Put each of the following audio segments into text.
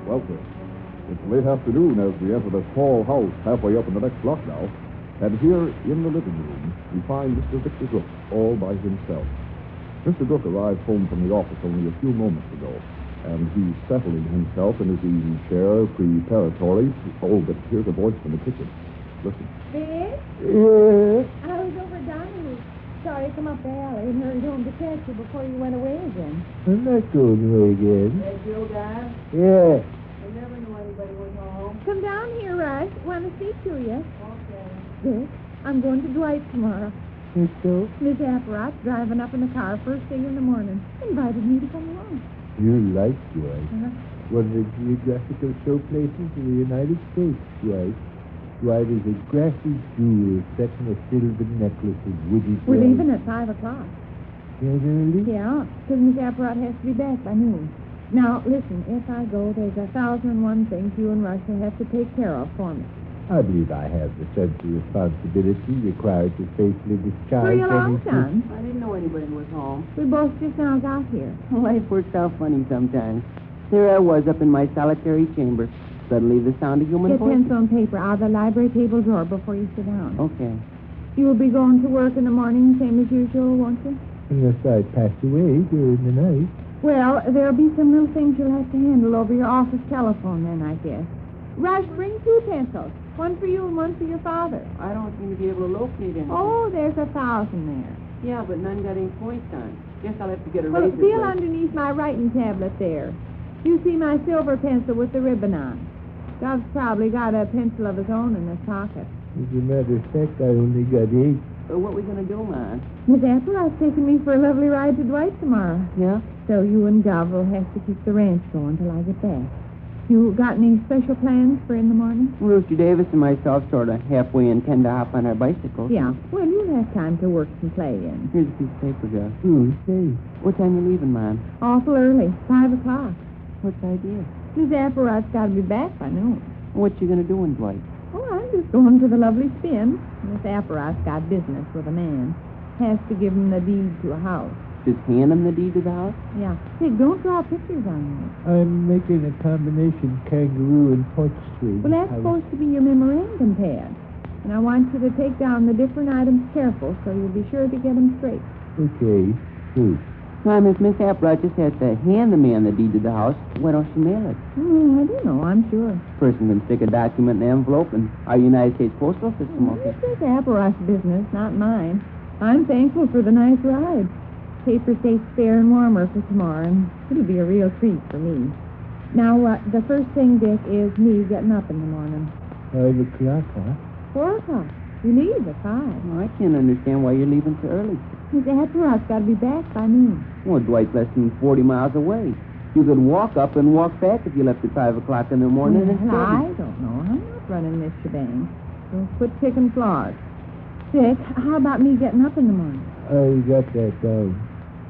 Well, sir, it's late afternoon as we enter this tall house halfway up in the next block now. And here in the living room, we find Mr. Victor Gook all by himself. Mr. Gook arrived home from the office only a few moments ago, and he's settling himself in his easy chair preparatory to... Oh, but here's a voice from the kitchen. Listen. Vic? Yeah? I was over dining. Sorry to come up the alley and hurried home to catch you before you went away again. I'm not going away again. Hey, Joe, guys. Yeah. I never knew anybody was home. Come down here, Rush. Want to speak to you. Okay. Vic, I'm going to Dwight tomorrow. Think so? Miss Apparat driving up in the car first thing in the morning. Invited me to come along. You like Dwight. Uh-huh. One of the geographical show places of the United States, Dwight. Dwight is a grassy jewel set in a silver necklace of woody We're glass. leaving at 5 o'clock. Yeah, early? Yeah, because Miss Apparat has to be back by noon. Now, listen, if I go, there's 1,001 things you and Rush will have to take care of for me. I believe I have the sense of responsibility required to faithfully discharge Hurry along, any... son. I didn't know anybody was home. We both just now got here. Life works out funny sometimes. Here I was up in my solitary chamber. Suddenly the sound of human Get voices. pencil and paper out of the library table drawer before you sit down. Okay. You will be going to work in the morning, same as usual, won't you? Unless I pass away during the night. Well, there'll be some little things you'll have to handle over your office telephone then, I guess. Rush, bring 2 pencils. One for you and one for your father. I don't seem to be able to locate anything. Oh, there's 1,000 there. Yeah, but none got any points on. Guess I'll have to get a Well, razor feel blade. underneath my writing tablet there. You see my silver pencil with the ribbon on. Gov's probably got a pencil of his own in his pocket. As a matter of fact, I only got 8. So what we going to do, man? Miss Apparat's taking me for a lovely ride to Dwight tomorrow. Yeah? So you and Gov will have to keep the ranch going till I get back. You got any special plans for in the morning? Rooster Davis and myself sort of halfway intend to hop on our bicycles. Yeah. Well, you'll have time to work and play in. Here's a piece of paper, Gus. Say. What time you leaving, man? Awful early. 5 o'clock. What's the idea? Miss Apparat's got to be back by noon. What you going to do in Dwight? Oh, I'm just going to the lovely spin. Miss Apparat's got business with a man. Has to give him the deed to a house. Just hand him the deed to the house? Yeah. Hey, don't draw pictures on me. I'm making a combination kangaroo and porch swing. Well, that's supposed to be your memorandum pad. And I want you to take down the different items careful so you'll be sure to get them straight. Okay. Good. Ma'am, if Miss Apparat just has to hand the man the deed to the house, why don't she mail it? I don't know, I'm sure. Person can stick a document in the envelope, and our United States Postal System will It's Miss Apparat's business, not mine. I'm thankful for the nice ride. Paper stays fair and warmer for tomorrow, and it'll be a real treat for me. Now, the first thing, Dick, is me getting up in the morning. 5 o'clock, huh? 4 o'clock. You leave at 5. Well, I can't understand why you're leaving so early. Miss Apparat's got to be back by noon. Well, Dwight's less than 40 miles away. You could walk up and walk back if you left at 5 o'clock in the morning. Well, I don't know. I'm not running this shebang. So quit picking flaws. Dick, how about me getting up in the morning? I got that down.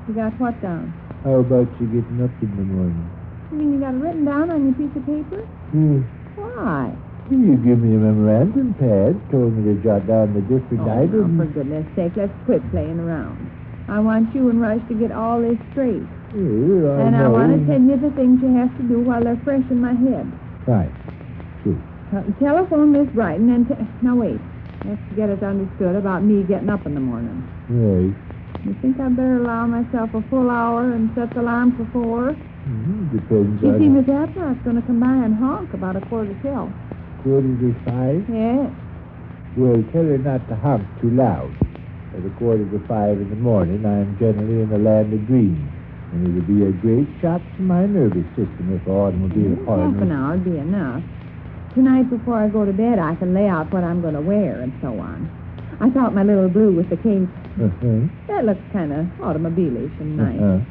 You got what down? How about you getting up in the morning? You mean you got it written down on your piece of paper? Why? You give me a memorandum pad, told me to jot down the different items. Now, for goodness sake, let's quit playing around. I want you and Rush to get all this straight. And I want to tell you the things you have to do while they're fresh in my head. Right. Sure. Telephone Miss Brighton and... Now, wait. Let's get it understood about me getting up in the morning. Right. You think I'd better allow myself a full hour and set the alarm for 4? Depends You on... see, Miss Apparat's going to come by and honk about 4:45. 4:45? Yes. Well, tell her not to honk too loud. At 4:45 in the morning, I'm generally in the land of dreams. And it'll be a great shock to my nervous system if automobile Half an hour would be enough. Tonight, before I go to bed, I can lay out what I'm going to wear and so on. I thought my little blue with the cape. That looks kind of automobile-ish and nice.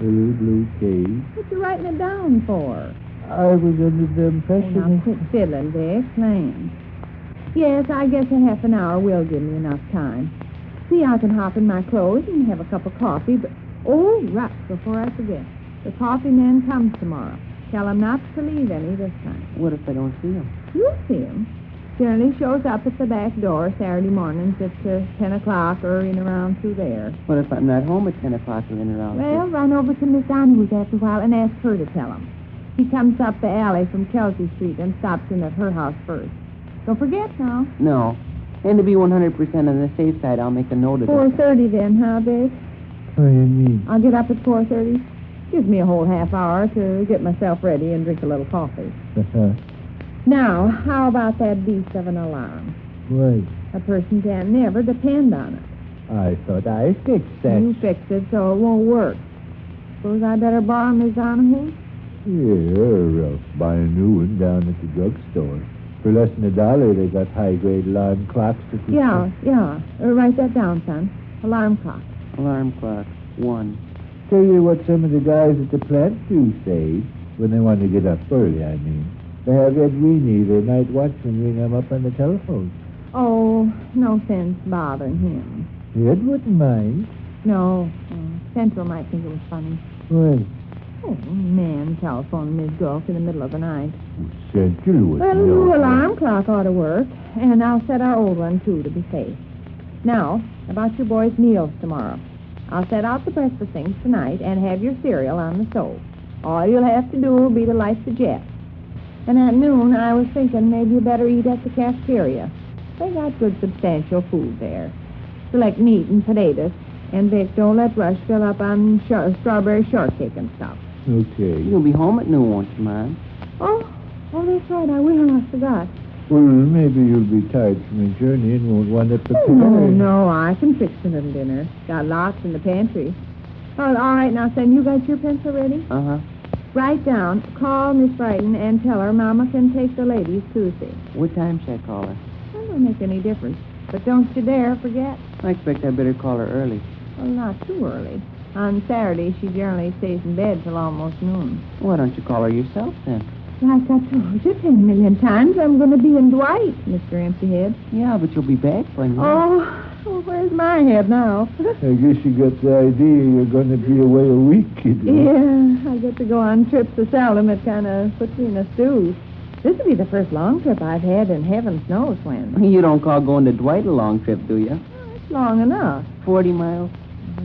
Little blue cage. What you writing it down for? I was under the impression... Now, quit fiddling, Dick. Plain. Yes, I guess a half an hour will give me enough time. See, I can hop in my clothes and have a cup of coffee, but... Oh, right, before I forget. The coffee man comes tomorrow. Tell him not to leave any this time. What if I don't see him? You'll see him. Generally shows up at the back door Saturday mornings at 10 o'clock or in around through there. What if I'm not home at 10 o'clock or in around? Well, run over to Miss Donahue after a while and ask her to tell him. He comes up the alley from Kelsey Street and stops in at her house first. Don't forget now. No. And to be 100% on the safe side, I'll make a note of it. 4:30 then, huh, Vic? What do you mean? I'll get up at 4:30. Gives me a whole half hour to get myself ready and drink a little coffee. Now, how about that beast of an alarm? What? A person can never depend on it. I thought I fixed that. You fixed it so it won't work. Suppose I better borrow Miss Donahue? Yeah, or buy a new one down at the drugstore. For less than $1, they got high-grade alarm clocks that you Yeah. Write that down, son. Alarm clock. Alarm clock. 1. Tell you what some of the guys at the plant do say, when they want to get up early, I mean. They have Ed Weenie, their night watchman, ring them up on the telephone. Oh, no sense bothering him. Ed wouldn't mind. No. Central might think it was funny. What? Oh, man telephoned Miss Gook in the middle of the night. Central would Well, the know. new alarm clock ought to work, and I'll set our old one, too, to be safe. Now, about your boys' meals tomorrow. I'll set out the breakfast things tonight and have your cereal on the stove. All you'll have to do will be to light the jet. And at noon, I was thinking maybe you better eat at the cafeteria. They got good, substantial food there. Select meat and potatoes. And, Vic, don't let Rush fill up on strawberry shortcake and stuff. Okay. You'll be home at noon, won't you, Mom? Oh, that's right. I will. I forgot. Well, maybe you'll be tired from your journey and won't want to prepare. No, I can fix a little dinner. Got lots in the pantry. Oh, all right, now, son, you got your pencil ready? Uh-huh. Write down, call Miss Brighton and tell her Mama can take the ladies Tuesday. What time should I call her? That don't make any difference. But don't you dare forget. I expect I better call her early. Well, not too early. On Saturday, she generally stays in bed till almost noon. Why don't you call her yourself, then? Like I told you 10 million times, I'm going to be in Dwight, Mr. Emptyhead. Yeah, but you'll be back by noon. Oh, where's my head now? I guess you got the idea you're going to be away a week, kid. Yeah, I get to go on trips so seldom it kind of puts me in a stew. This will be the first long trip I've had in heavens knows when. You don't call going to Dwight a long trip, do you? It's long enough. 40 miles?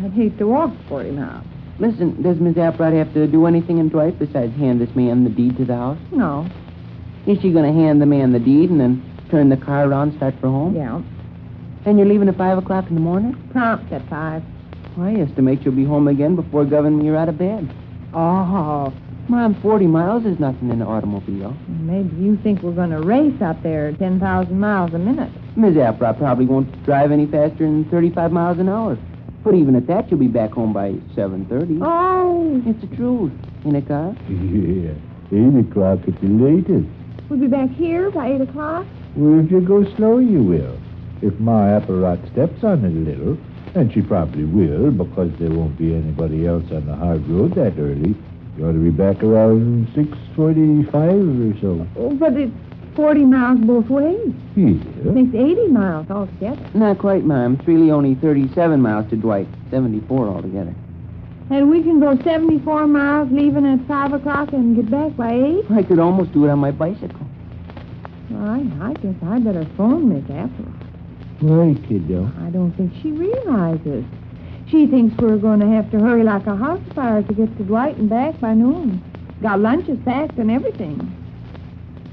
I'd hate to walk 40 miles. Listen, does Miss Applewhite have to do anything in Dwight besides hand this man the deed to the house? No. Is she going to hand the man the deed and then turn the car around and start for home? Yeah. And you're leaving at 5 o'clock in the morning? Prompt at 5. I estimate you'll be home again before Governor you're out of bed. Oh, Mom, 40 miles is nothing in an automobile. maybe you think we're going to race up there 10,000 miles a minute. Miss Applewhite probably won't drive any faster than 35 miles an hour. But even at that, you'll be back home by 7:30. Oh, It's the truth. In a car? Yeah, 8 o'clock at the latest. we'll be back here by 8 o'clock? Well, if you go slow, you will. If Ma Applewhite steps on it a little, and she probably will, because there won't be anybody else on the hard road that early, you ought to be back around 6:45 or so. Oh, but it's 40 miles both ways. Yeah. Makes 80 miles altogether. Not quite, Mom. It's really only 37 miles to Dwight. 74 altogether. And we can go 74 miles leaving at 5 o'clock and get back by 8? I could almost do it on my bicycle. I guess I better phone Miss Applewhite. Why, kiddo? I don't think she realizes. She thinks we're going to have to hurry like a house fire to get to Dwight and back by noon. Got lunches packed and everything.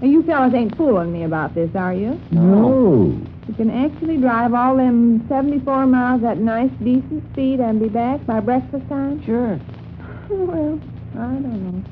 Now, you fellas ain't fooling me about this, are you? No. You can actually drive all them 74 miles at nice, decent speed and be back by breakfast time? Sure. Well, I don't know.